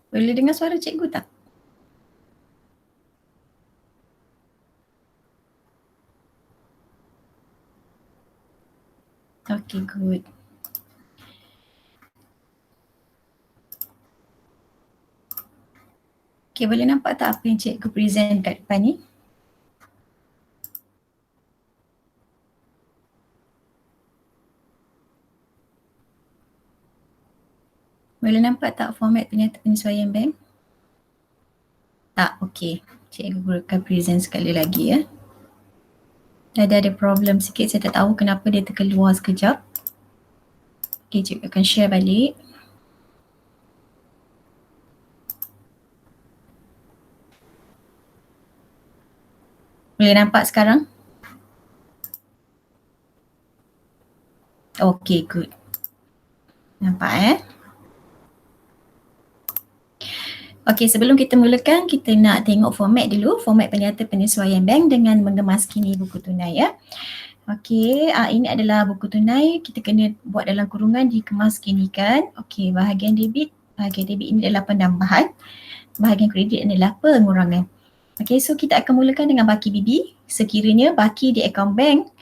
Boleh dengar suara cikgu tak? Okay, good. Okay, boleh nampak tak apa yang cikgu present kat depan ni? Boleh nampak tak format penyesuaian bank? Tak, okay. Cikgu akan present sekali lagi ya. Ada problem sikit, saya tak tahu kenapa dia terkeluar sekejap. Okay, cikgu akan share balik. Boleh nampak sekarang? Okay, good. Nampak Okay, sebelum kita mulakan, kita nak tengok format dulu. Format penyata penyesuaian bank dengan mengemaskini buku tunai ya. Okay, ini adalah buku tunai. Kita kena buat dalam kurungan dikemaskinikan. Okay, bahagian debit. Bahagian debit ini adalah penambahan. Bahagian kredit adalah pengurangan. Okay, so kita akan mulakan dengan baki BB. Sekiranya baki di akaun bank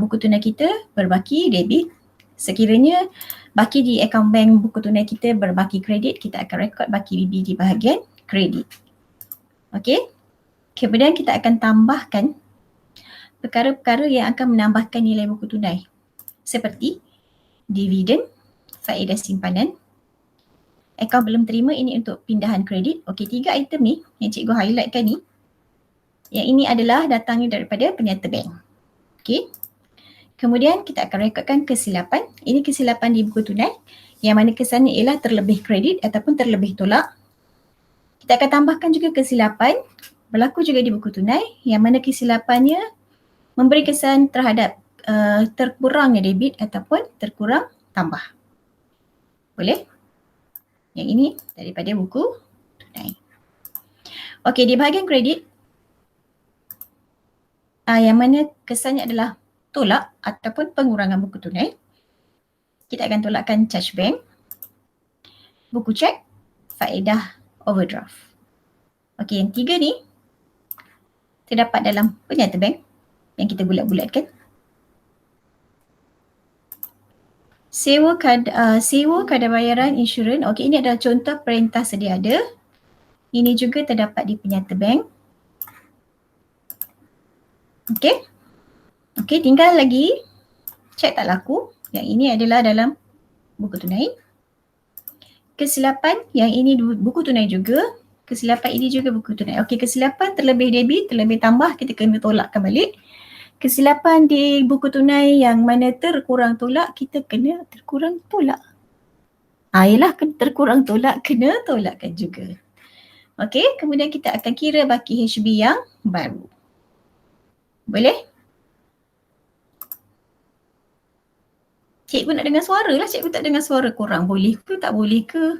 buku tunai kita berbaki debit. Sekiranya baki di akaun bank buku tunai kita berbaki kredit, kita akan rekod baki BB di bahagian kredit. Okay. Kemudian kita akan tambahkan perkara-perkara yang akan menambahkan nilai buku tunai seperti dividen, faedah simpanan, akaun belum terima ini untuk pindahan kredit. Okey, 3 item ni yang cikgu highlightkan ni, yang ini adalah datangnya daripada penyata bank. Okey. Kemudian kita akan rekodkan kesilapan. Ini kesilapan di buku tunai yang mana kesannya ialah terlebih kredit ataupun terlebih tolak. Kita akan tambahkan juga kesilapan berlaku juga di buku tunai yang mana kesilapannya memberi kesan terhadap terkurangnya debit ataupun terkurang tambah. Boleh? Yang ini daripada buku tunai. Okey, di bahagian kredit yang mana kesannya adalah tolak ataupun pengurangan buku tunai, kita akan tolakkan charge bank, buku cek, faedah overdraft. Okey, yang 3 ni terdapat dalam penyata bank yang kita bulat-bulatkan. Sewa kadar bayaran insurans. Okey, ini adalah contoh perintah sedia ada. Ini juga terdapat di penyata bank. Okey. Okey, tinggal lagi cek tak laku. Yang ini adalah dalam buku tunai. Kesilapan yang ini buku tunai juga. Kesilapan ini juga buku tunai. Okey, kesilapan terlebih debit, terlebih tambah, kita kena tolakkan balik. Kesilapan di buku tunai yang mana terkurang tolak, kita kena terkurang tolak. Yalah, terkurang tolak, kena tolakkan juga. Okey, kemudian kita akan kira baki HB yang baru. Boleh? Cikgu nak dengar suara lah, cikgu tak dengar suara korang. Boleh ke tak boleh ke?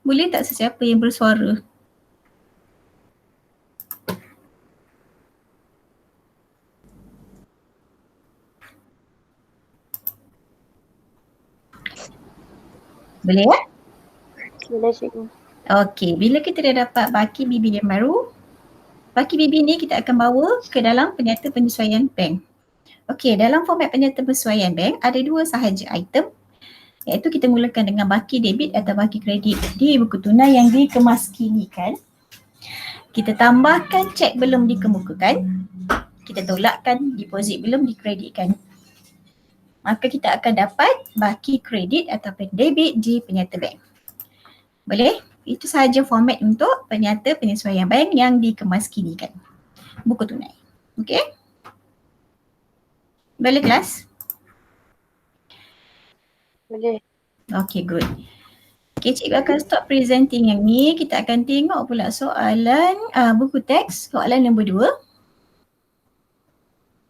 Boleh tak sesiapa yang bersuara? Boleh ya? Boleh cikgu. Okey, bila kita dah dapat baki BB yang baru, baki BB ni kita akan bawa ke dalam penyata penyesuaian bank. Okey, dalam format penyata penyesuaian bank ada 2 sahaja item, iaitu kita mulakan dengan baki debit atau baki kredit di buku tunai yang dikemaskinikan. Kita tambahkan cek belum dikemukakan, kita tolakkan deposit belum dikreditkan. Maka kita akan dapat baki kredit ataupun debit di penyata bank. Boleh? Itu sahaja format untuk penyata penyesuaian bank yang dikemaskinikan. Buku tunai. Okey? Boleh kelas? Boleh. Okay, good. Okay, cikgu akan stop presenting yang ni. Kita akan tengok pula soalan buku teks, soalan nombor 2.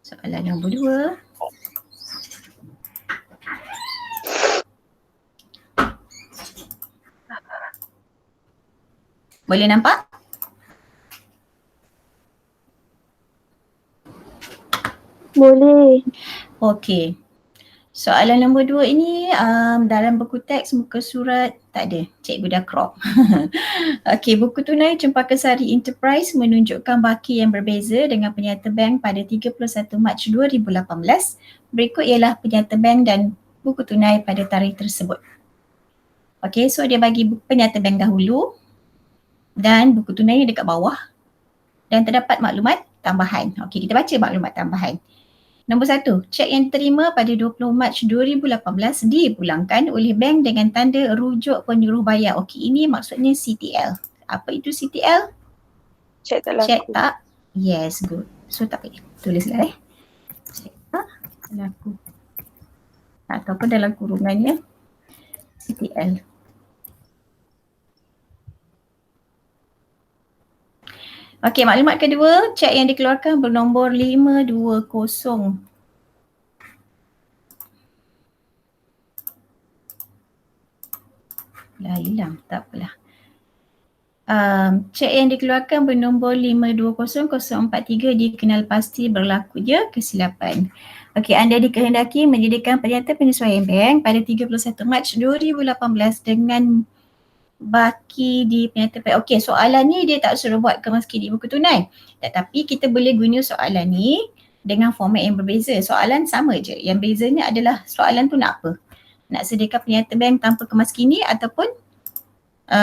Soalan nombor 2. Boleh nampak? Boleh. Okay. Soalan nombor 2 ini dalam buku teks muka surat tak ada. Cikgu dah crop. Okey, buku tunai Cempaka Sari Enterprise menunjukkan baki yang berbeza dengan penyata bank pada 31 Mac 2018. Berikut ialah penyata bank dan buku tunai pada tarikh tersebut. Okey, so dia bagi penyata bank dahulu dan buku tunai dekat bawah dan terdapat maklumat tambahan. Okey, kita baca maklumat tambahan. Nombor 1, cek yang diterima pada 20 Mac 2018 dipulangkan oleh bank dengan tanda rujuk penyuruh bayar. Okey, ini maksudnya CTL. Apa itu CTL? Cek tak laku. Cek tak? Yes, good. So tak payah tulislah Cek tak laku. Ataupun dalam kurungannya CTL. Okey, maklumat kedua, cek yang dikeluarkan bernombor 520. Dah hilang, tak apalah. Cek yang dikeluarkan bernombor 520043 dikenal pasti berlakunya kesilapan. Okey, anda dikehendaki menyediakan penyata penyesuaian bank pada 31 Mac 2018 dengan baki di penyata bank. Okey, soalan ni dia tak suruh buat kemas kini buku tunai. Tetapi kita boleh guna soalan ni dengan format yang berbeza. Soalan sama je. Yang bezanya adalah soalan tu nak apa? Nak sediakan penyata bank tanpa kemas kini ataupun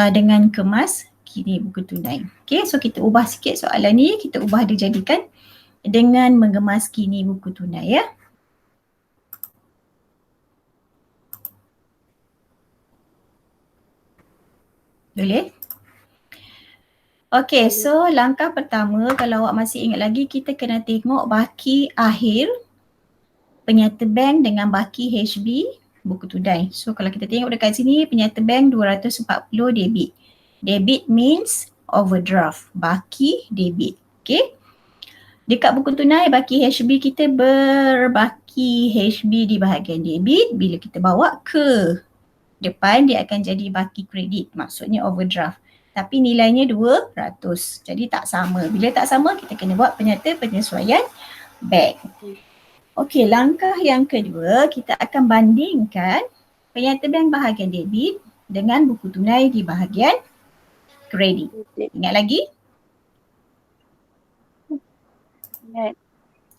dengan kemas kini buku tunai. Okay, so kita ubah sikit soalan ni, kita ubah dia jadikan dengan mengemas kini buku tunai ya. Boleh? Okay, so langkah pertama kalau awak masih ingat lagi, kita kena tengok baki akhir penyata bank dengan baki HB buku tunai. So kalau kita tengok dekat sini, penyata bank 240 debit. Debit means overdraft, baki debit. Okay. Dekat buku tunai, baki HB kita berbaki HB di bahagian debit. Bila kita bawa ke depan, dia akan jadi baki kredit, maksudnya overdraft. Tapi nilainya 200, jadi tak sama. Bila tak sama, kita kena buat penyata penyesuaian bank. Okey, langkah yang kedua, kita akan bandingkan penyata bank bahagian debit dengan buku tunai di bahagian kredit. Ingat lagi?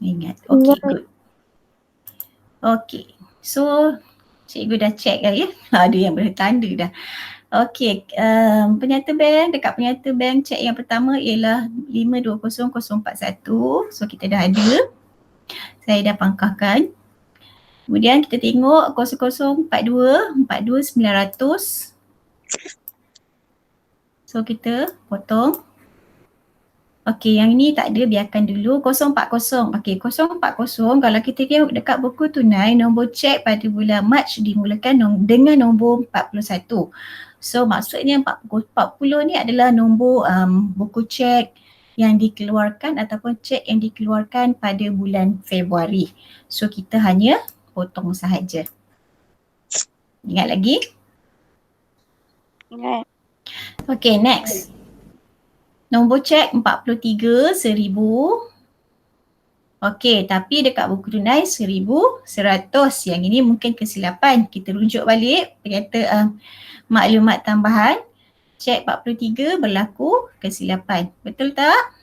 Ingat. Okey, good. Okey, so cikgu dah check dah ya. Ada yang bertanda dah. Okey, penyata bank, dekat penyata bank cek yang pertama ialah 520041. So kita dah ada. Saya dah pangkahkan. Kemudian kita tengok 0042 So kita potong. Okey, yang ini tak ada, biarkan dulu. 040. Okey, 040 kalau kita tengok dekat buku tunai, nombor cek pada bulan Mac dimulakan dengan nombor 41. So maksudnya 40 ni adalah nombor buku cek yang dikeluarkan ataupun cek yang dikeluarkan pada bulan Februari. So kita hanya potong sahaja. Ingat lagi? Ingat. Okay, next. Nombor cek 43 1000. Okey, tapi dekat buku tunai 1100. Yang ini mungkin kesilapan. Kita rujuk balik penyata maklumat tambahan. Cek 43 berlaku kesilapan. Betul tak?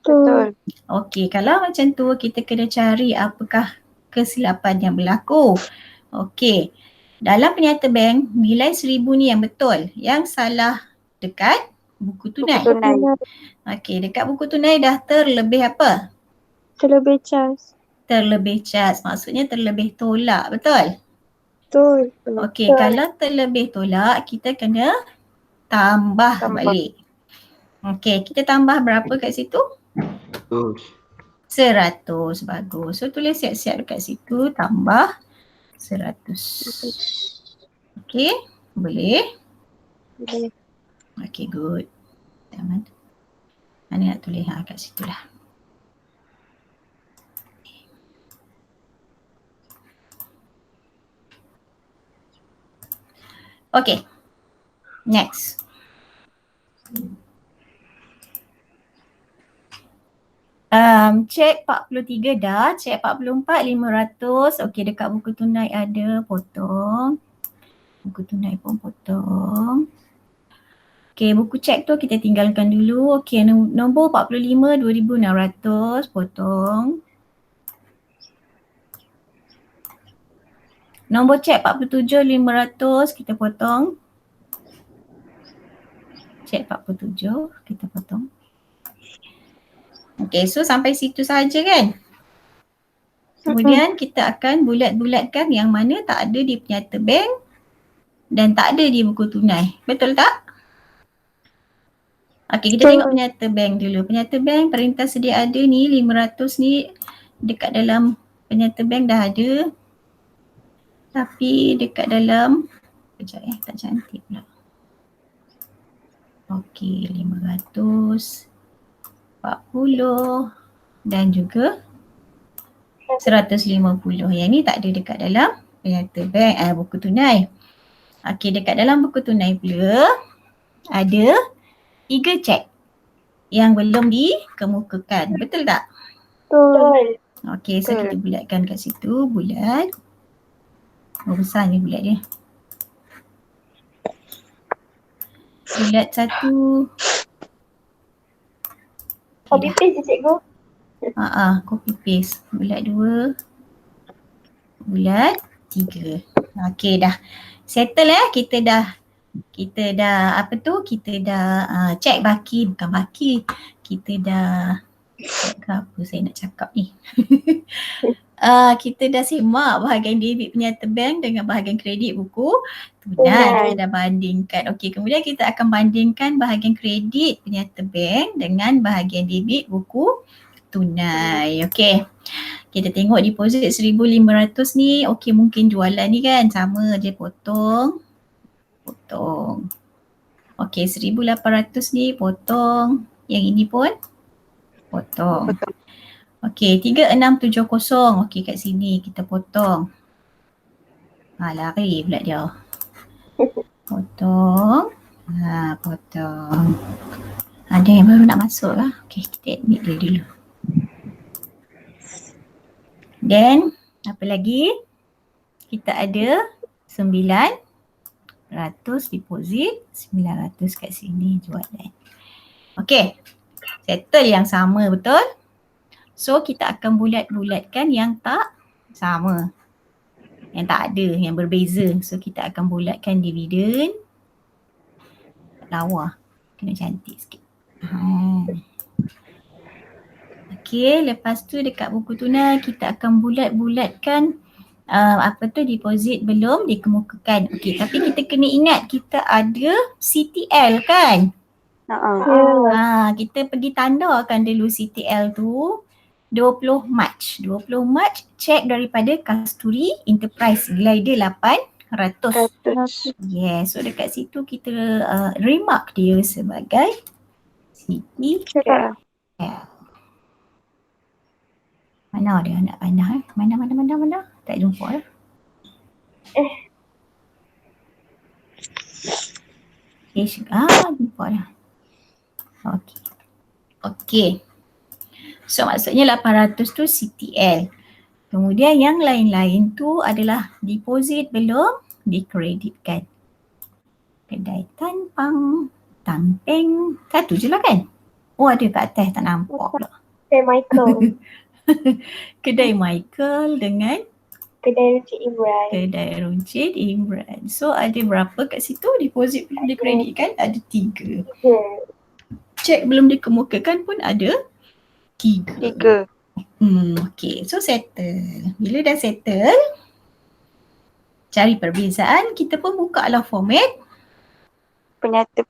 Betul. Okey, kalau macam tu kita kena cari apakah kesilapan yang berlaku. Okey, dalam penyata bank nilai 1000 ni yang betul. Yang salah dekat buku tunai. Buku tunai. Okey, dekat buku tunai dah terlebih apa? Terlebih cas. Terlebih cas, maksudnya terlebih tolak, betul? Betul. Okey, kalau terlebih tolak kita kena tambah balik. Okey, kita tambah berapa kat situ? 100, bagus. So tulis siap-siap dekat situ, tambah 100. Okey, boleh? Boleh. Okey, good. Mana nak tulis kat situ lah. Okey, next. Cek 43 dah, cek 44, 500. Okey, dekat buku tunai ada, potong. Buku tunai pun potong. Okey, buku cek tu kita tinggalkan dulu. Okey, nombor 45, 2,600, potong. Nombor cek 47, 500, kita potong. Cek 47, kita potong. Okey, so sampai situ saja kan? Kemudian kita akan bulat-bulatkan yang mana tak ada di penyata bank dan tak ada di buku tunai. Betul tak? Okey, kita tengok penyata bank dulu. Penyata bank perintah sedia ada ni 500 ni dekat dalam penyata bank dah ada. Tapi dekat dalam, kejap tak cantik pula. Okey, 540 dan juga 150. Yang ni tak ada dekat dalam penyata bank, buku tunai. Okey, dekat dalam buku tunai pula ada 3 cek yang belum dikemukakan. Betul tak? Betul. Okey, so kita bulatkan kat situ, bulat. Oh, besar ni bulat dia. Bulat 1. Copy paste je cikgu. Copy paste. Bulat 2. Bulat 3. Okey, dah settle kita dah cek baki, bukan baki. Kita dah cek ke apa saya nak cakap ni. Kita dah semak bahagian debit penyata bank dengan bahagian kredit buku tunai. Kita dah bandingkan. Okey, kemudian kita akan bandingkan bahagian kredit penyata bank dengan bahagian debit buku tunai. Okey. Kita tengok deposit 1,500 ni. Okey, mungkin jualan ni kan sama je, potong. Okey, 1,800 ni potong. Yang ini pun potong. Okey, 3,670. Okey, kat sini kita potong. Lari pula dia. Potong. Potong. Ada yang baru nak masuk lah. Okey, kita admit dia dulu. Then, apa lagi? Kita ada 900 deposit, 900 kat sini jualan. Okey, settle yang sama, betul? So, kita akan bulat-bulatkan yang tak sama. Yang tak ada, yang berbeza. So, kita akan bulatkan dividen. Lawa. Kena cantik sikit. Okey, lepas tu dekat buku tunai kita akan bulat-bulatkan deposit belum dikemukakan. Okey, tapi kita kena ingat kita ada CTL kan? Kita pergi tandakan dulu CTL tu 20 Mac. 20 Mac cek daripada Kasturi Enterprise Glider 800. Yes, so dekat situ kita remark dia sebagai CTL. Mana dia nak panah Mana? Tak jumpa lah. Jumpa dah. Okey. So maksudnya 800 tu CTL. Kemudian yang lain-lain tu adalah deposit belum dikreditkan. Kedai Tanpang, Tampeng, satu je lah kan? Oh, ada kat atas tak nampak pula. Kedai Michael. Kedai Michael dengan Kedai Runcit Imran. So ada berapa kat situ? Deposit belum dikreditkan ada 3. Cek belum dikemukakan pun ada 3. Okey, so settle. Bila dah settle, cari perbezaan, kita pun buka lah format Penyata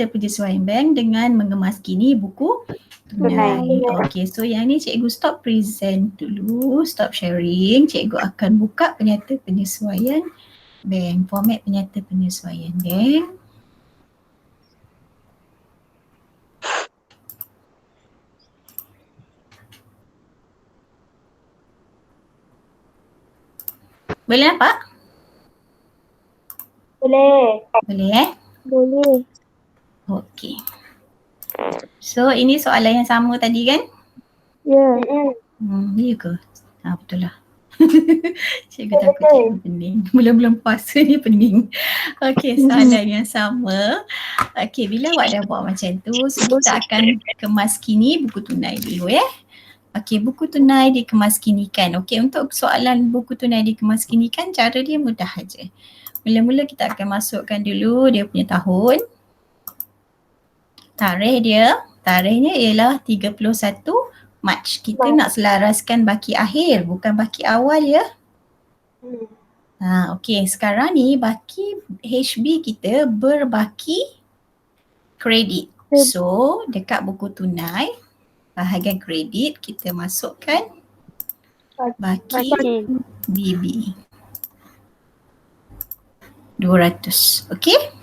penyesuaian bank dengan mengemaskini buku tunai. Okey, so yang ni cikgu stop present dulu, stop sharing. Cikgu akan buka penyata penyesuaian bank, format penyata penyesuaian bank. Boleh nampak? Boleh. Boleh. Okey. So ini soalan yang sama tadi kan? Ya. Ya ke? Betul lah. Cikgu takut cikgu pening. Belum puasa ni pening. Okey, soalan yang sama. Okey, bila awak dah buat macam tu, so kita akan kemaskini buku tunai dulu ya. Okey, buku tunai dikemaskinikan. Okey, untuk soalan buku tunai dikemaskinikan, cara dia mudah aja. Mula-mula kita akan masukkan dulu dia punya tahun. Tarikhnya ialah 31 Mac. Kita nak selaraskan baki akhir, bukan baki awal ya. Okey, sekarang ni baki HB kita berbaki kredit. So, dekat buku tunai, bahagian kredit kita masukkan baki BB 200. Okey?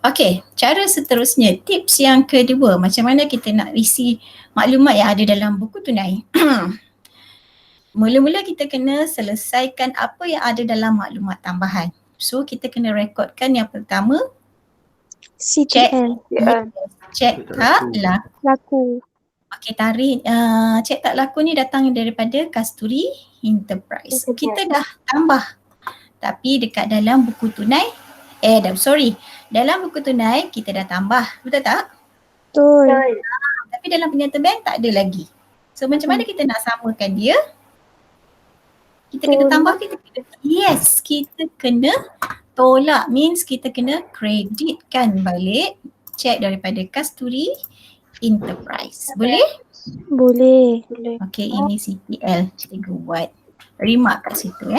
Okey, cara seterusnya, tips yang kedua, macam mana kita nak isi maklumat yang ada dalam buku tunai. Mula-mula kita kena selesaikan apa yang ada dalam maklumat tambahan. So kita kena rekodkan yang pertama, CTL. cek tak Laku. Okey, tarikh cek tak laku ni datang daripada Kasturi Enterprise. Kita dah tambah. Tapi dekat dalam buku tunai, dalam buku tunai kita dah tambah. Betul tak? Betul. Tapi dalam penyata bank tak ada lagi. So macam mana kita nak samakan dia? Kita kena tambah, kita kena tolak, means kita kena kreditkan balik cek daripada Kasturi Enterprise. Boleh? Boleh. Okey, ini CTL. Cikgu buat remark kat situ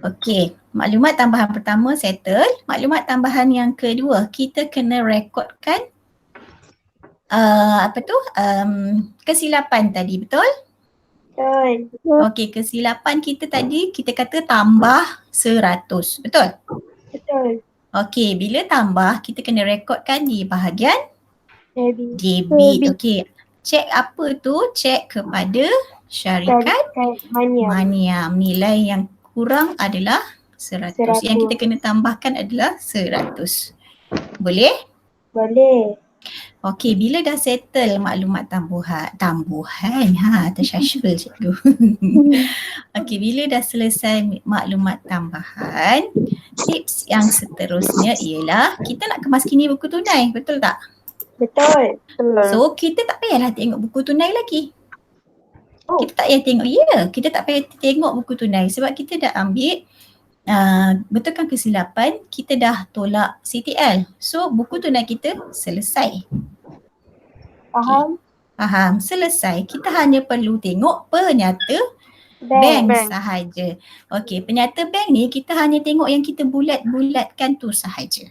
Okey, maklumat tambahan pertama settle. Maklumat tambahan yang kedua, kita kena rekodkan kesilapan tadi, betul? Betul. Okey, kesilapan kita tadi kita kata tambah 100, betul? Betul. Okey, bila tambah kita kena rekodkan di bahagian debit. Okey, cek apa tu? Cek kepada syarikat Maniam. Nilai yang kurang adalah 100. Yang kita kena tambahkan adalah 100. Boleh? Boleh. Okey, bila dah settle maklumat tambuhan, tersyashul cikgu. Okey, bila dah selesai maklumat tambahan, tips yang seterusnya ialah kita nak kemaskini buku tunai, betul tak? Betul. So, kita tak payahlah tengok buku tunai lagi. Kita tak payah tengok, kita tak payah tengok buku tunai sebab kita dah ambil betulkan kesilapan, kita dah tolak CTL. So, buku tunai kita selesai. Faham? Faham, selesai. Kita hanya perlu tengok penyata bank sahaja. Okey, penyata bank ni kita hanya tengok yang kita bulat-bulatkan tu sahaja.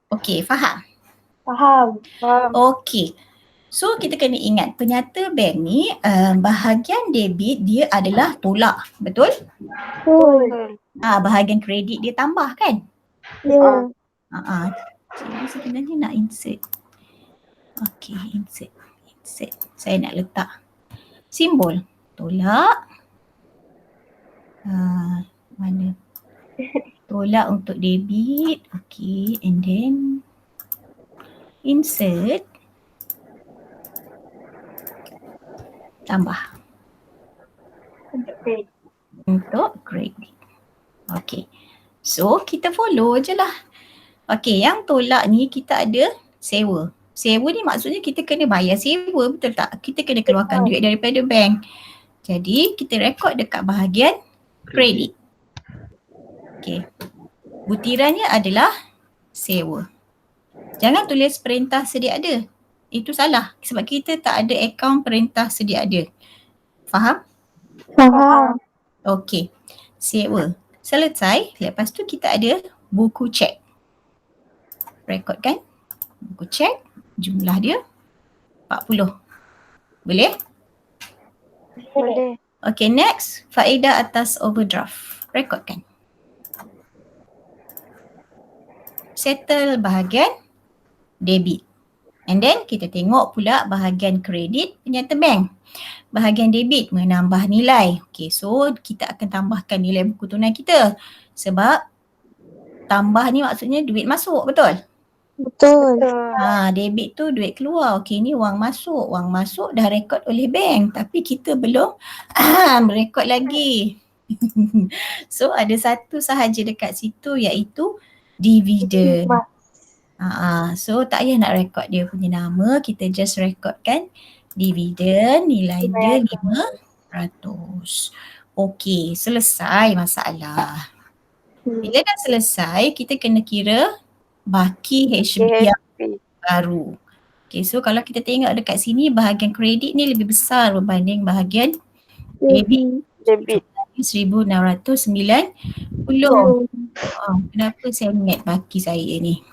Okey, faham? Faham. Okey. So kita kena ingat penyata bank ni bahagian debit dia adalah tolak, betul? Betul. Bahagian kredit dia tambah kan? Ya. Cikgu sebenarnya nak insert. Okey, insert. Saya nak letak simbol tolak. Mana? Tolak untuk debit. Okey, and then insert. Tambah. Untuk kredit. Okey. So, kita follow je lah. Okey, yang tolak ni kita ada sewa. Sewa ni maksudnya kita kena bayar sewa, betul tak? Kita kena keluarkan duit daripada bank. Jadi, kita rekod dekat bahagian kredit. Okey. Butirannya adalah sewa. Jangan tulis perintah sedia ada. Itu salah sebab kita tak ada akaun perintah sedia ada. Faham? Faham. Okey. Sewa. Selesai. Lepas tu kita ada buku cek. Rekodkan. Buku cek. Jumlah dia 40. Boleh? Boleh. Okey, next. Faedah atas overdraft. Rekodkan. Settle bahagian debit. And then kita tengok pula bahagian kredit penyata bank. Bahagian debit menambah nilai. Okay, so kita akan tambahkan nilai buku tunai kita. Sebab tambah ni maksudnya duit masuk, betul? Betul. Debit tu duit keluar. Okey, ni wang masuk. Wang masuk dah rekod oleh bank tapi kita belum rekod lagi. So ada satu sahaja dekat situ iaitu dividen. So tak payah nak rekod dia punya nama, kita just rekodkan dividen, nilai dia 500. Okey, selesai masalah. Bila dah selesai, kita kena kira baki HB yang baru. Okay, so kalau kita tengok dekat sini bahagian kredit ni lebih besar berbanding bahagian debit. Debit. 1,690. Kenapa saya ingat baki saya ni?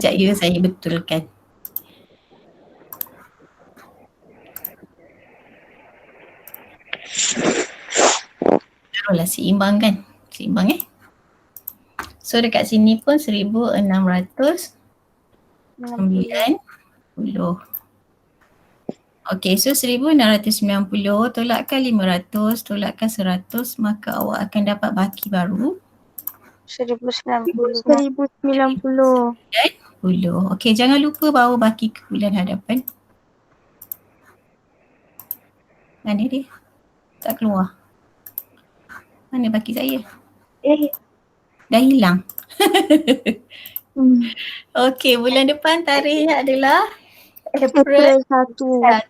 Sekejap ya, saya betulkan. Taruhlah seimbang kan? Seimbang So dekat sini pun 1,690. Okey, so 1,690 tolakkan 500, tolakkan 100, maka awak akan dapat baki baru 1,090. 10. Okey, jangan lupa bawa baki ke bulan hadapan. Mana dia? Tak keluar. Mana baki saya? Dah hilang. Okey, bulan depan tarikhnya adalah April 1.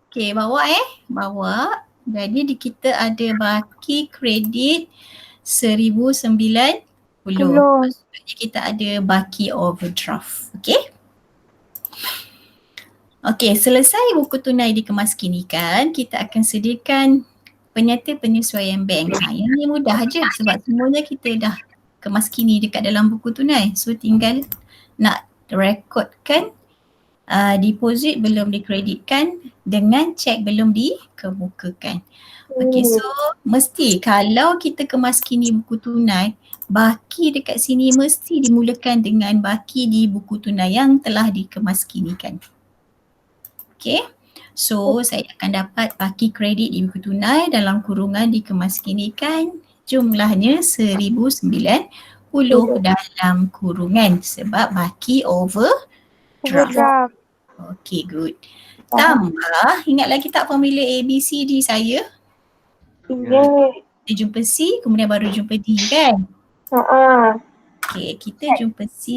Okey, bawa. Jadi kita ada baki kredit 1,090. Maksudnya kita ada baki overdraft. Okey, selesai buku tunai dikemaskinikan, kita akan sediakan penyata penyesuaian bank. Yang ni mudah aja sebab semuanya kita dah kemaskini dekat dalam buku tunai. So tinggal nak rekodkan deposit belum dikreditkan dengan cek belum dikemukakan. Okey, so mesti kalau kita kemaskini buku tunai, baki dekat sini mesti dimulakan dengan baki di buku tunai yang telah dikemaskinikan. Okey, so saya akan dapat baki kredit di buku tunai dalam kurungan dikemaskinikan jumlahnya 1,090 dalam kurungan sebab baki overdraft. Okay, good. Tambah, ingat lagi tak formula ABCD saya? Kita jumpa C, kemudian baru jumpa D kan? Okay, kita jumpa C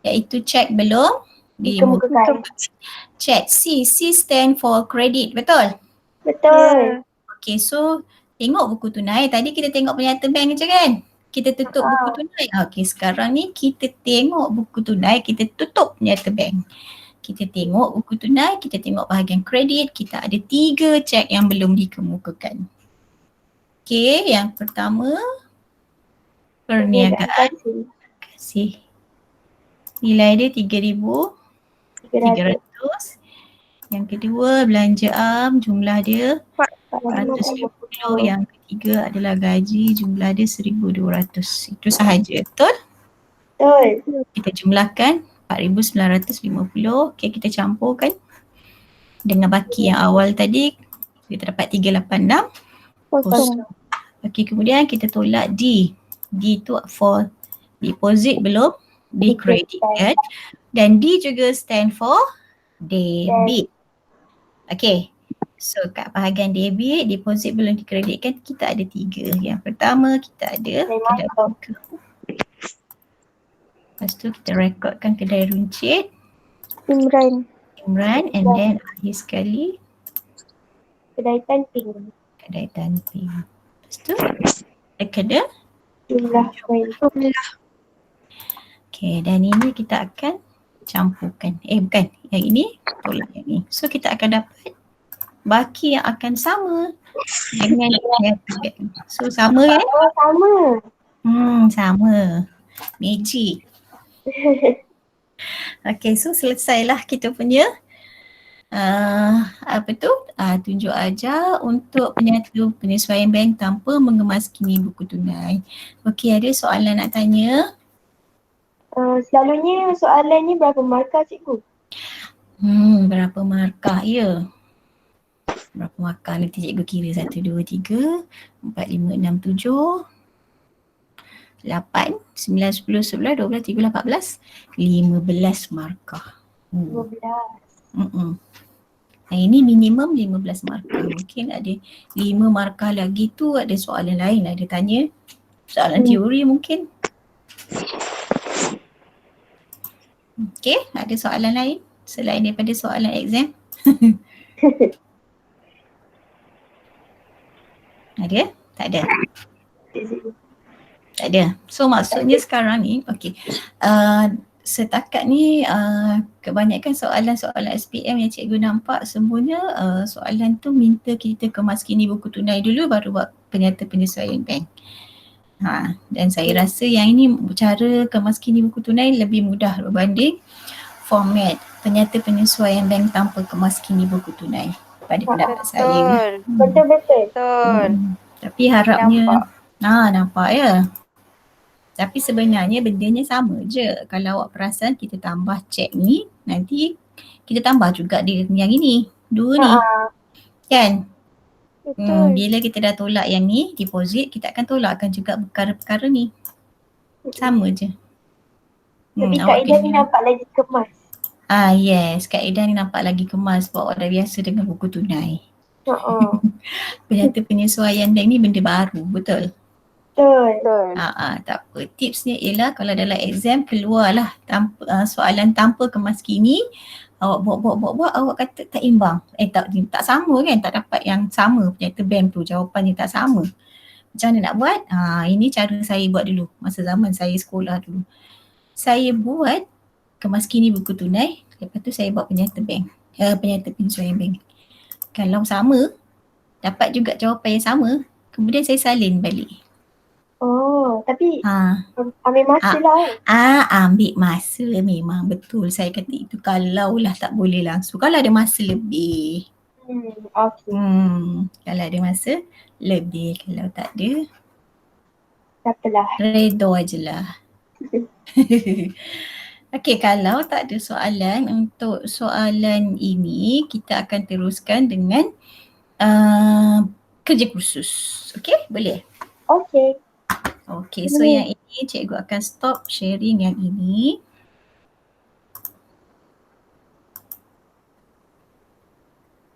iaitu cek belum dikemukakan. Cek C stand for credit, betul? Betul. Okay, so tengok buku tunai. Tadi kita tengok penyata bank je kan? Kita tutup buku tunai. Okay, sekarang ni kita tengok buku tunai, kita tutup penyata bank. Kita tengok buku tunai, kita tengok bahagian kredit, kita ada 3 cek yang belum dikemukakan. Okay, yang pertama perniagaan kasih. Nilai dia 3,300. Yang kedua belanja am, jumlah dia 450. Yang ketiga adalah gaji, jumlah dia 1,200. Itu sahaja, betul? Betul. Kita jumlahkan 4,950. Okay, kita campurkan dengan baki yang awal tadi. Kita dapat 386. Okay, kemudian kita tolak D. D tu for deposit belum dikreditkan. Dan D juga stand for debit. Okay, so kat bahagian debit, deposit belum dikreditkan, kita ada 3. Yang pertama kita ada kedai buka. Lepas tu kita rekodkan kedai runcit Imran, and then akhir sekali Kedai tanping. Lepas tu ada Jumlah koin. Okay, dan ini kita akan campurkan. Bukan, yang ini tolak yang ini. So kita akan dapat baki yang akan sama dengan yang bank. So sama kan? Sama. Magic. Okay, so selesailah kita punya tunjuk ajar untuk penyesuaian bank tanpa mengemaskini buku tunai. Okay, ada soalan nak tanya? Selalunya soalan ni berapa markah cikgu? Berapa markah ya? Berapa markah nanti cikgu kira 1, 2, 3, 4, 5, 6, 7. 8, 9, 10, 11, 12, 13, 14, 15 markah. 12. Ini minimum 15 markah. Mungkin ada 5 markah lagi tu ada soalan lain. Ada tanya soalan teori mungkin. Okey, ada soalan lain selain daripada soalan exam? Ada? Tak ada? Tak ada. So maksudnya sekarang ni, okey. Setakat ni kebanyakan soalan-soalan SPM yang cikgu nampak semuanya soalan tu minta kita kemaskini buku tunai dulu baru buat penyata penyesuaian bank. Dan saya rasa yang ini cara kemaskini buku tunai lebih mudah berbanding format penyata penyesuaian bank tanpa kemaskini buku tunai pada pendapat saya. Betul. Tapi harapnya nampak ya. Tapi sebenarnya bendanya sama je. Kalau awak perasan kita tambah cek ni, nanti kita tambah juga di yang ini. Dua ni. Kan? Bila kita dah tolak yang ni, deposit, kita akan tolakkan juga perkara-perkara ni. Sama je. Tapi kaedah ni nampak lagi kemas. Yes, kaedah ni nampak lagi kemas sebab awak dah biasa dengan buku tunai. Penyata penyesuaian bank ni benda baru, betul? Betul. Tak apa. Tipsnya ialah kalau dalam exam keluarlah soalan tanpa kemaskini, awak buat, awak kata tak imbang. Tak sama kan, tak dapat yang sama penyata bank tu, jawapannya tak sama. Macam mana nak buat? Ini cara saya buat dulu masa zaman saya sekolah dulu. Saya buat kemaskini buku tunai, lepas tu saya buat penyata bank, penyata penyesuaian bank. Kalau sama, dapat juga jawapan yang sama, kemudian saya salin balik. Tapi ambil masa lah. Ambil masa memang betul. Saya kata itu kalau lah tak boleh langsung. Kalau ada masa lebih. Kalau ada masa lebih. Kalau tak ada, tak apalah. Redha je lah. Okey, kalau tak ada soalan untuk soalan ini, kita akan teruskan dengan kerja kursus. Okey, boleh? Okey, so yang ini cikgu akan stop sharing yang ini.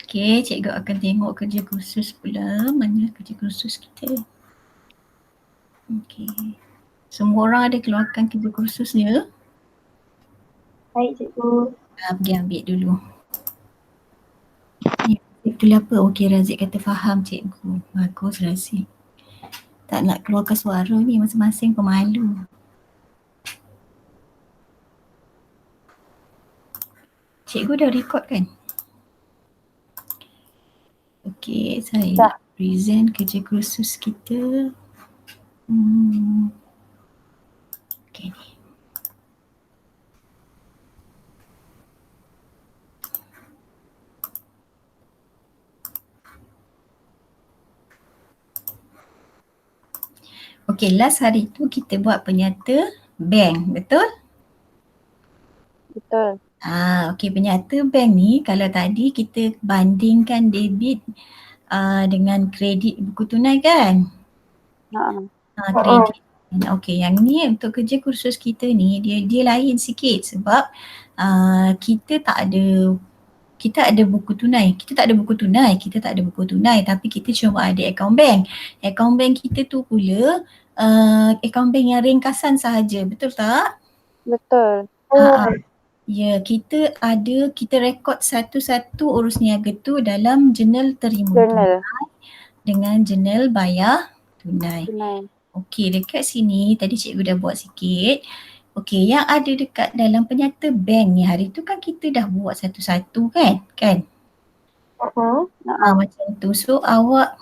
Okey, cikgu akan tengok kerja kursus pula. Mana kerja kursus kita? Okey. Semua orang ada keluarkan kerja kursusnya? Baik cikgu. Pergi ambil dulu. Betul apa? Okey, Razik kata faham cikgu. Bagus Razik. Tak nak keluarkan suara ni, masing-masing pemalu. Cikgu dah record kan? Okey, saya nak present kerja kursus kita. Okey ni. Okey, last hari tu kita buat penyata bank, betul? Betul. Okey, penyata bank ni kalau tadi kita bandingkan debit dengan kredit buku tunai kan? Kredit. Okey, yang ni untuk kerja kursus kita ni dia lain sikit sebab kita ada buku tunai. Kita tak ada buku tunai tapi kita cuma ada akaun bank. Akaun bank kita tu pula akaun bank yang ringkasan sahaja, betul tak? Betul. Ya, kita rekod satu-satu urus niaga tu dalam jurnal terima tunai dengan jurnal bayar tunai. Okey, dekat sini tadi cikgu dah buat sikit. Okey, yang ada dekat dalam penyata bank ni hari tu kan kita dah buat satu-satu kan? Macam tu. So awak,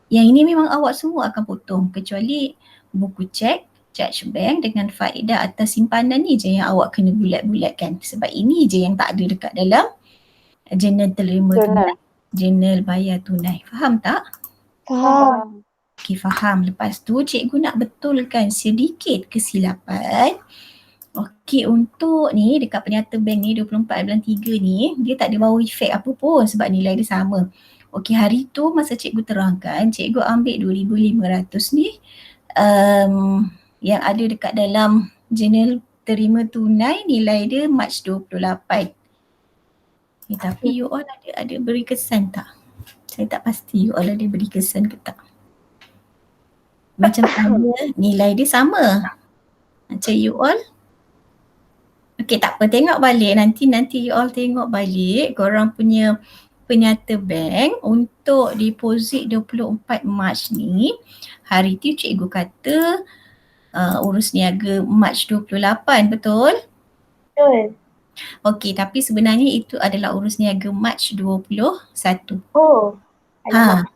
yang ini memang awak semua akan potong kecuali buku cek, charge bank dengan faedah atas simpanan ni je yang awak kena bulat-bulatkan. Sebab ini je yang tak ada dekat dalam jurnal terima tunai, jurnal bayar tunai. Faham tak? Faham. Okey, faham. Lepas tu cikgu nak betulkan sedikit kesilapan. Okey, untuk ni dekat penyata bank ni 24/3 ni dia tak ada bau efek apa pun sebab nilai dia sama. Okey, hari tu masa cikgu terangkan, cikgu ambil 2,500 ni yang ada dekat dalam jurnal terima tunai nilai dia Mac 28. Tapi you all ada beri kesan tak? Saya tak pasti you all ada beri kesan ke tak. Macam saya nilai dia sama. Macam you all. Okay, tak apa, tengok balik nanti you all tengok balik korang punya penyata bank untuk deposit 24 Mac ni. Hari tu cikgu kata urus niaga Mac 28, betul? Betul. Okey, tapi sebenarnya itu adalah urus niaga Mac 21. Oh. Alamak.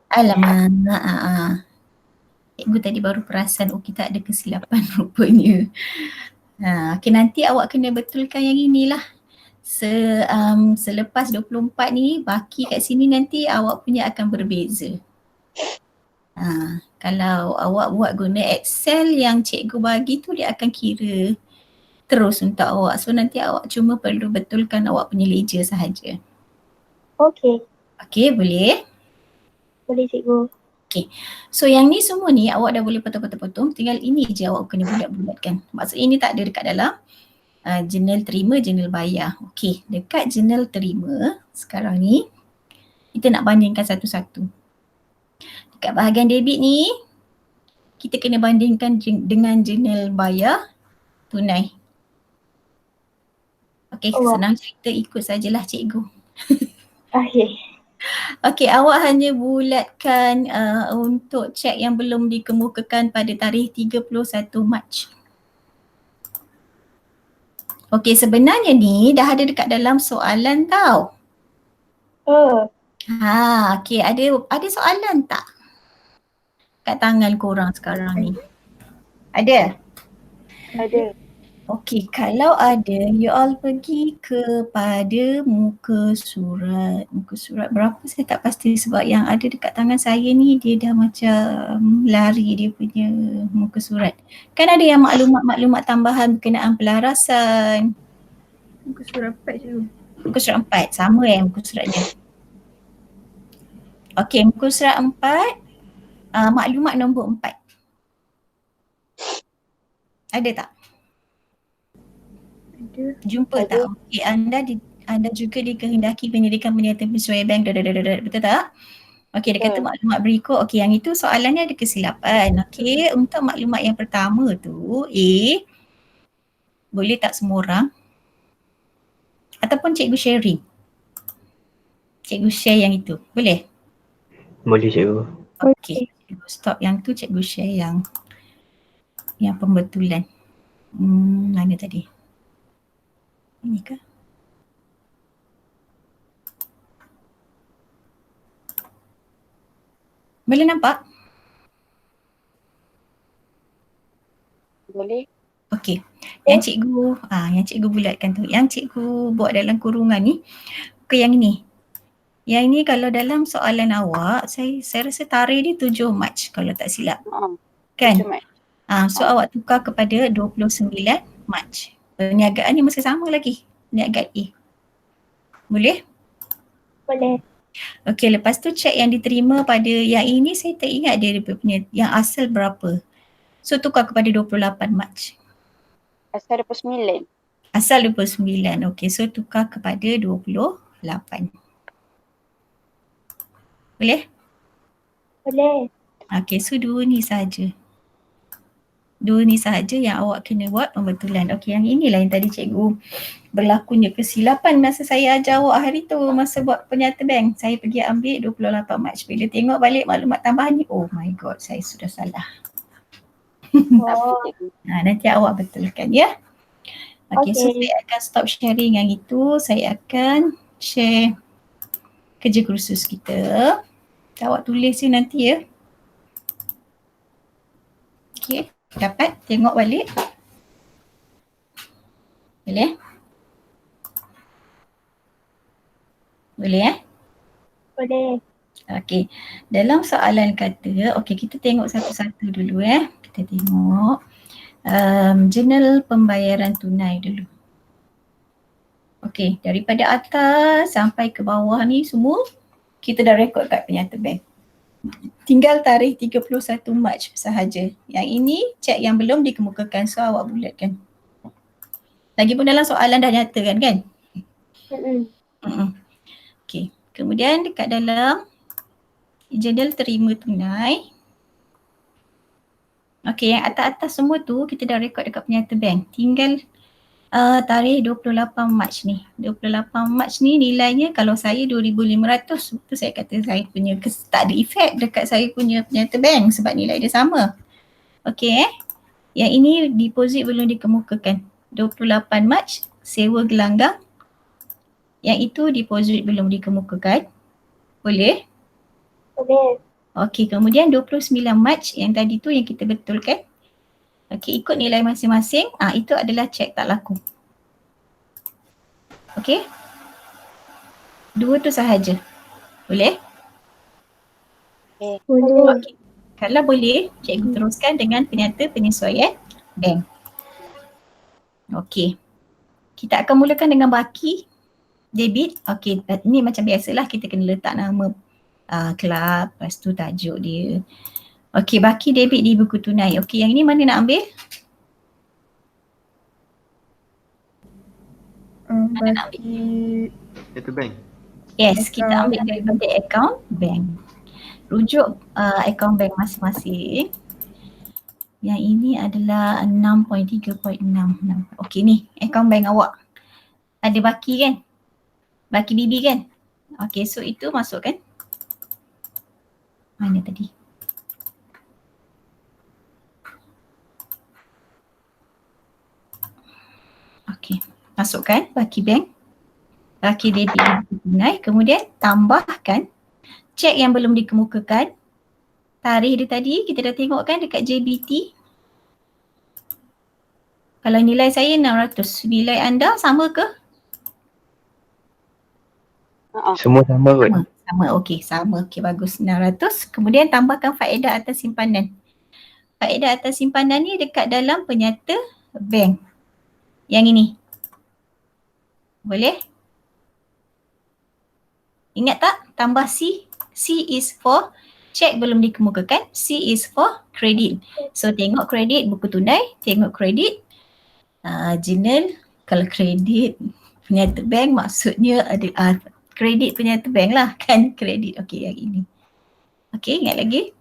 Alamak. Cikgu tadi baru perasan kita ada kesilapan rupanya. Okay, nanti awak kena betulkan yang inilah. Selepas 24 ni baki kat sini nanti awak punya akan berbeza. Kalau awak buat guna Excel yang cikgu bagi tu dia akan kira terus untuk awak. So nanti awak cuma perlu betulkan awak punya ledger sahaja. Okey. Okey, boleh? Boleh cikgu. Okay, so yang ni semua ni awak dah boleh potong-potong, tinggal ini je awak kena bulat-bulatkan. Maksud ini tak ada dekat dalam jurnal terima, jurnal bayar. Okay, dekat jurnal terima sekarang ni kita nak bandingkan satu-satu. Dekat bahagian debit ni kita kena bandingkan dengan jurnal bayar tunai. Okay, senang cerita ikut sajalah cikgu. Okay. Okey, awak hanya bulatkan untuk cek yang belum dikemukakan pada tarikh 31 Mac. Okey, sebenarnya ni dah ada dekat dalam soalan tau. Okey, ada soalan tak kat tangan korang sekarang ni? Ada? Ada. Okey, kalau ada, you all pergi kepada muka surat berapa saya tak pasti sebab yang ada dekat tangan saya ni dia dah macam lari dia punya muka surat. Kan ada yang maklumat tambahan berkenaan pelarasan. Muka surat 4 je. Muka surat 4, sama muka suratnya. Okey, muka surat 4, maklumat nombor 4. Ada tak? Jumpa tak? Okey, anda juga dikehendaki penyelidikan penyertaan penyesuaian bank. Betul tak? Okey, dia kata maklumat berikut. Okey, yang itu soalannya ada kesilapan. Okey, untuk maklumat yang pertama tu boleh tak semua orang? Ataupun cikgu sharing? Cikgu share yang itu. Boleh? Boleh cikgu. Okey, cikgu stop yang tu, cikgu share yang pembetulan. Mana tadi? Ini ke? Boleh nampak? Boleh. Okey. Yang cikgu bulatkan tu. Yang cikgu buat dalam kurungan ni. Okey, yang ini. Yang ini kalau dalam soalan awak, saya rasa tarikh dia 7 Mac kalau tak silap. Kan? 7 Mac. So awak tukar kepada 29 Mac. Perniagaan ni masih sama lagi. Perniagaan A. Boleh? Boleh. Okey, lepas tu cek yang diterima pada yang ini saya tak ingat dia punya yang asal berapa. So tukar kepada 28 Mac. Asal 29. Asal 29. Okey, so tukar kepada 28. Boleh? Boleh. Okey, so dua ni saja. Dua ni sahaja yang awak kena buat pembetulan. Okey, yang inilah yang tadi cikgu berlakunya kesilapan masa saya ajar awak hari tu masa buat penyata bank. Saya pergi ambil 28 Mac. Bila tengok balik maklumat tambahan ni, oh my god, saya sudah salah. Nanti awak betulkan ya. Okey, so saya akan stop sharing yang itu. Saya akan share kerja kursus kita. Awak tulis je nanti ya. Okey. Dapat tengok balik? Boleh? Boleh Boleh. Okey. Dalam soalan kata, okey kita tengok satu-satu dulu Kita tengok jurnal pembayaran tunai dulu. Okey, daripada atas sampai ke bawah ni semua kita dah rekod kat penyata bank. Tinggal tarikh 31 Mac sahaja. Yang ini cek yang belum dikemukakan, so awak bulatkan. Lagipun dalam soalan dah nyata kan? Okey. Kemudian dekat dalam jadual terima tunai. Okey, yang atas-atas semua tu kita dah rekod dekat penyata bank. Tinggal tarikh 28 Mac ni. 28 Mac ni nilainya kalau saya 2,500, tu saya kata saya punya tak ada efek dekat saya punya penyata bank sebab nilai dia sama. Okey. Yang ini deposit belum dikemukakan. 28 Mac sewa gelanggang. Yang itu deposit belum dikemukakan. Boleh? Boleh. Okey, kemudian 29 Mac yang tadi tu yang kita betulkan. Okey, ikut nilai masing-masing, itu adalah cek tak laku. Okey? Dua tu sahaja. Boleh? Boleh. Okey. Kalau boleh, cikgu teruskan dengan penyata penyesuaian bank. Okey. Kita akan mulakan dengan baki debit. Okey, ni macam biasalah kita kena letak nama kelab, lepas tu tajuk dia. Okey, baki debit di buku tunai. Okey, yang ini mana nak ambil? Bagi Itu bank. Yes, kita ambil daripada account bank. Rujuk account bank masing-masing. Yang ini adalah 6.3.6. Okey ni, account bank awak. Ada baki kan? Baki bibi kan? Okey, so itu masukkan. Mana tadi? Okey, masukkan baki bank. Baki debit tunai, kemudian tambahkan cek yang belum dikemukakan. Tarikh dia tadi kita dah tengok kan dekat JBT. Kalau nilai saya 600, nilai anda sama ke? Semua sama kot. Sama, okey, sama. Okey, bagus. 600. Kemudian tambahkan faedah atas simpanan. Faedah atas simpanan ni dekat dalam penyata bank. Yang ini. Boleh? Ingat tak? Tambah C. C is for cek belum dikemukakan. C is for credit. So tengok kredit buku tunai, tengok kredit journal. Kalau kredit penyata bank maksudnya ada kredit penyata bank lah kan, kredit. Okey, yang ini. Okey, ingat lagi?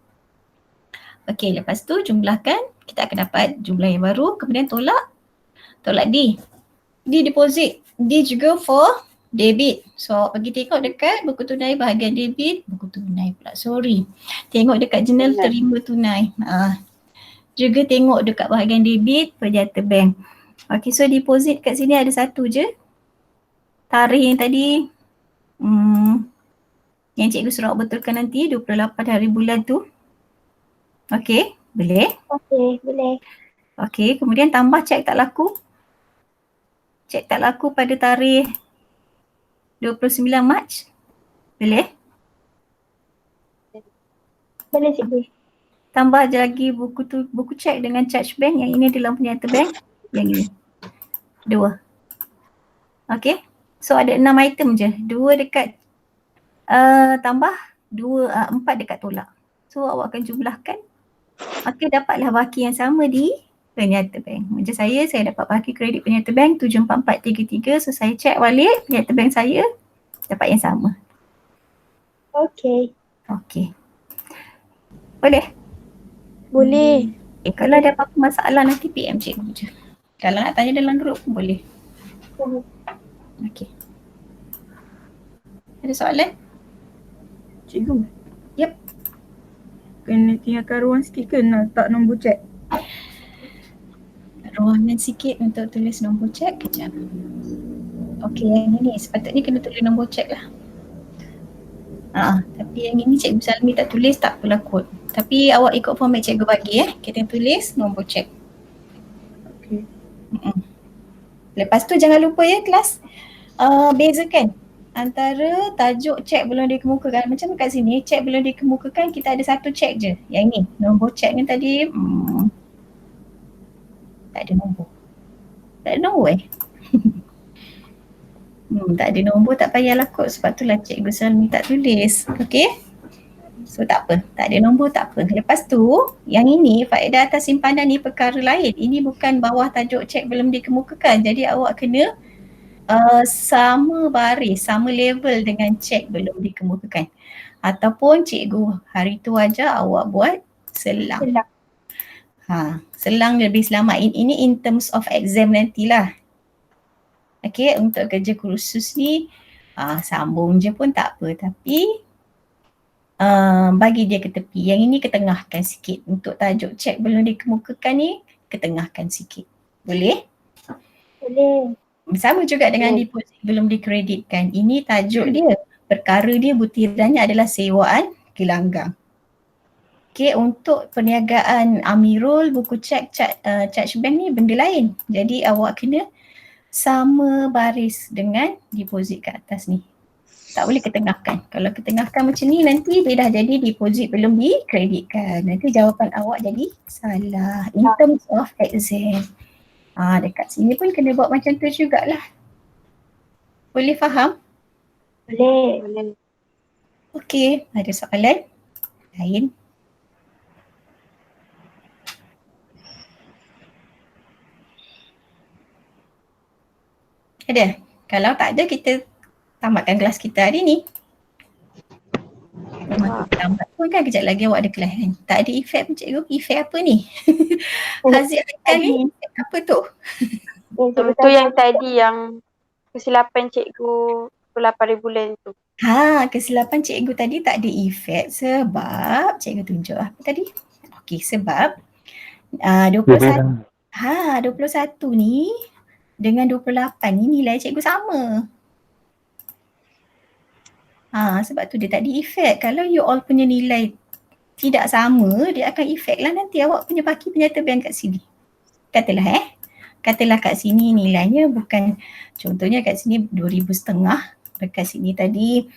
Okey, lepas tu jumlahkan, kita akan dapat jumlah yang baru, kemudian tolak D. D deposit. D juga for debit. So bagi tengok dekat buku tunai bahagian debit, buku tunai pula, sorry. Tengok dekat journal terima tunai. Juga tengok dekat bahagian debit penyata bank. Okey, so deposit kat sini ada satu je. Tarikh yang tadi yang cikgu suruh betulkan nanti 28 hari bulan tu. Okey, boleh? Okey, boleh. Okey, kemudian tambah cek tak laku. Cek tak laku pada tarikh 29 Mac. Boleh? Boleh cikgu. Tambah lagi buku cek dengan charge bank. Yang ini dalam penyata bank. Yang ini. 2. Okey. So ada 6 item je. 2 dekat tambah 4 dekat tolak. So awak akan jumlahkan. Maka dapatlah baki yang sama di penyata bank. Macam saya dapat baki kredit penyata bank 74433. So saya cek balik penyata bank saya, dapat yang sama. Okey. Okey. Boleh? Boleh. Kalau ada apa-apa masalah nanti PM cikgu je. Kalau nak tanya dalam grup pun boleh. Okey. Ada soalan? cikgu. Yep. Kena tinggalkan ruang sikit ke nak tak nombor cek? Ruangan sikit untuk tulis nombor cek. Kejap. Okey, yang ini sepatutnya kena tulis nombor cek lah. Tapi yang ini Cikgu Salmi tak tulis, tak apalah kod. Tapi awak ikut format cikgu bagi kita tulis nombor cek. Okey. Lepas tu jangan lupa ya kelas, bezakan antara tajuk cek belum dikemukakan. Macam kat sini cek belum dikemukakan, kita ada satu cek je. Yang ni nombor cek ni tadi tak ada nombor. Tak ada nombor tak ada nombor, tak payahlah kot. Sebab itulah Cikgu Salmi tak tulis. Okey? So tak apa, tak ada nombor tak apa. Lepas tu yang ini faedah atas simpanan ni perkara lain. Ini bukan bawah tajuk cek belum dikemukakan. Jadi awak kena sama baris, sama level dengan cek belum dikemukakan. Ataupun cikgu hari tu ajar awak buat selang. Selang. Selang lebih selamat. Ini in terms of exam nantilah. Okay, untuk kerja kursus ni sambung je pun tak apa. Tapi bagi dia ke tepi. Yang ini ketengahkan sikit. Untuk tajuk cek belum dikemukakan ni, ketengahkan sikit. Boleh? Boleh. Sama juga dengan deposit belum dikreditkan. Ini tajuk dia. Perkara dia butirannya adalah sewaan gelanggang. Okay, untuk perniagaan Amirul, buku cek, charge bank ni benda lain. Jadi awak kena sama baris dengan deposit kat atas ni. Tak boleh ketengahkan. Kalau ketengahkan macam ni nanti dia dah jadi deposit belum dikreditkan. Nanti jawapan awak jadi salah. In terms of exam. Dekat sini pun kena buat macam tu jugalah. Boleh faham? Boleh. Okey, ada soalan lain? Ada? Kalau tak ada kita tamatkan kelas kita hari ni. Memang kita tamat pun kan kejap lagi awak ada kelas kan. Tak ada efek pun cikgu. Efek apa ni? Hasil akal ni efek apa tu? Betul yang tadi yang kesilapan cikgu 8,000 bulan tu. Kesilapan cikgu tadi tak ada efek sebab cikgu tunjuk apa tadi? Okey, sebab 21 ni dengan 28 ni nilai cikgu sama. Sebab tu dia tak ada efek. Kalau you all punya nilai tidak sama, dia akan efek lah nanti awak punya baki penyata bank kat sini. Katalah kat sini nilainya bukan, contohnya kat sini 2,500, dekat sini tadi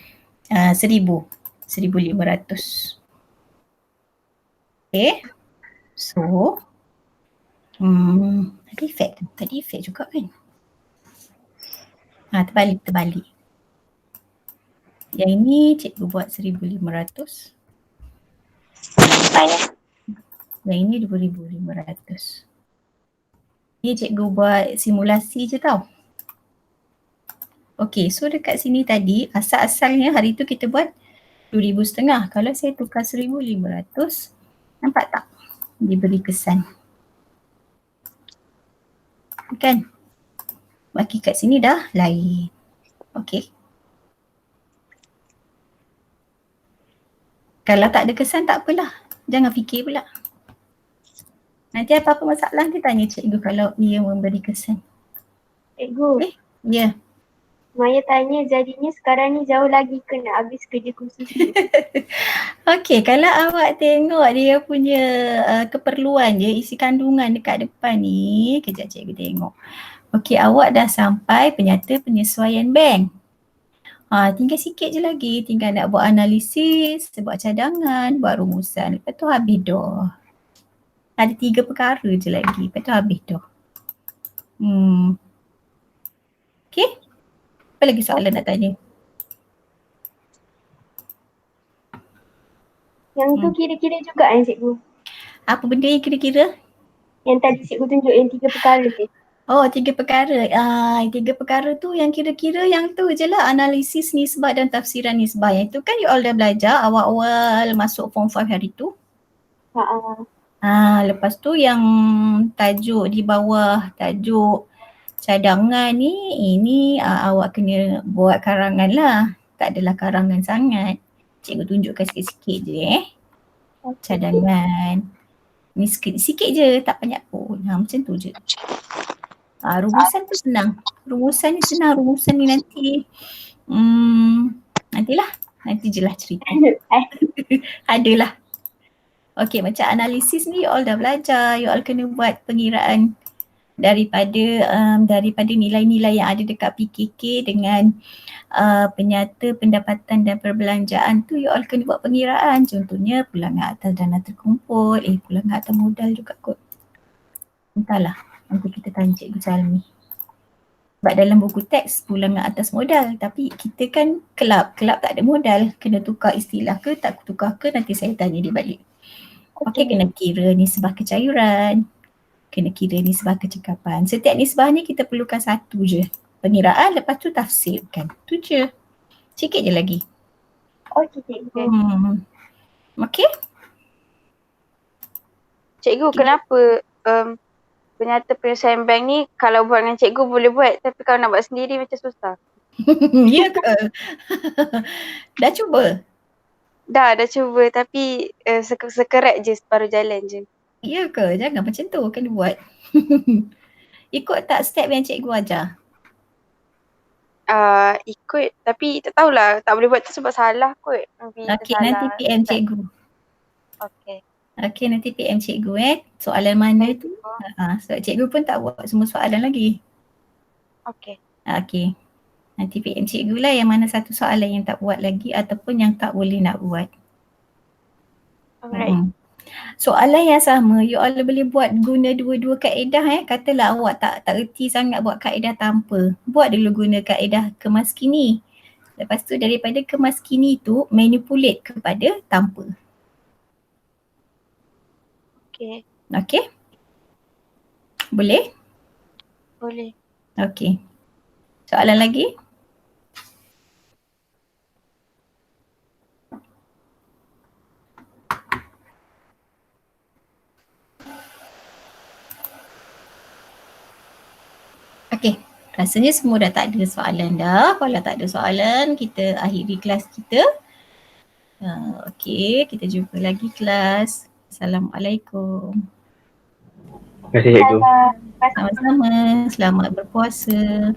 1,500. Okay. So, ada efek tu. Tadi efek juga kan? Terbalik. Yang ini cikgu buat 1,500. Yang ini 2,500. Ni cikgu buat simulasi je tau. Okey, so dekat sini tadi asal-asalnya hari tu kita buat 2,500. Kalau saya tukar 1,500, nampak tak? Diberi kesan. Kan? Baki kat sini dah lain. Okey. Kalau tak ada kesan tak apalah. Jangan fikir pula. Nanti apa-apa masalah nanti tanya cikgu kalau ia memberi kesan. Cikgu. Ya. Maya tanya jadinya sekarang ni jauh lagi ke nak habis kerja kursus ni? Okey, kalau awak tengok dia punya keperluan je, isi kandungan dekat depan ni, kejap cikgu tengok. Okey, awak dah sampai penyata penyesuaian bank. Tinggal sikit je lagi, tinggal nak buat analisis, buat cadangan, buat rumusan. Lepas tu habis dah. Ada 3 perkara je lagi, lepas tu habis dah. Okey? Apa lagi soalan nak tanya? Yang tu kira-kira juga kan cikgu? Apa benda yang kira-kira? Yang tadi cikgu tunjuk yang 3 perkara tu. 3 perkara. 3 perkara tu yang kira-kira yang tu je lah, analisis nisbah dan tafsiran nisbah. Yang tu kan you all dah belajar awal-awal masuk form 5 hari tu. Lepas tu yang tajuk di bawah tajuk cadangan ni, ini awak kena buat karangan lah. Tak adalah karangan sangat. Cikgu tunjukkan sikit-sikit je cadangan. Ni sikit je, tak banyak pun. Macam tu je. Rumusan tu senang. Rumusan ni nanti nantilah. Nanti je lah cerita. Adalah. Okey, macam analisis ni you all dah belajar. You all kena buat pengiraan daripada nilai-nilai yang ada dekat PKK dengan penyata pendapatan dan perbelanjaan tu you all kena buat pengiraan. Contohnya pulangan atas dana terkumpul, pulangan atas modal juga kot. Entahlah, nanti kita tanya Cikgu Salmi. Sebab dalam buku teks pulangan atas modal, tapi kita kan kelab tak ada modal. Kena tukar istilah ke tak tukar ke nanti saya tanya dia balik. Okey, kena kira nisbah kecayuran, kena kira nisbah kecekapan. Setiap nisbah ni kita perlukan satu je. Pengiraan, lepas tu tafsirkan. Tu je. Sikit je lagi. Okey cikgu. Okey? Cikgu, kenapa penyata penyelesaian bank ni kalau buat dengan cikgu boleh buat, tapi kalau nak buat sendiri macam susah? Ya ke? Dah cuba? Dah cuba tapi sekeret je, separuh jalan je. Ya ke? Jangan macam tu, kena buat. Ikut tak step yang cikgu ajar? Ikut, tapi tak tahulah, tak boleh buat tu sebab salah kot. Okey, nanti PM cikgu. Okey, nanti PM cikgu soalan mana tu. Sebab cikgu pun tak buat semua soalan lagi. Okey. Nanti PM cikgu lah yang mana satu soalan yang tak buat lagi ataupun yang tak boleh nak buat. Alright. Soalan yang sama, you all boleh buat guna dua-dua kaedah Katalah awak tak erti sangat buat kaedah tanpa. Buat dulu guna kaedah kemaskini. Lepas tu daripada kemaskini tu manipulate kepada tanpa. Okey? Boleh? Boleh. Okey. Soalan lagi? Okey, rasanya semua dah tak ada soalan dah. Kalau tak ada soalan, kita akhiri kelas kita. Okey, kita jumpa lagi kelas. Assalamualaikum. Terima kasih cikgu. Sama-sama. Selamat berpuasa.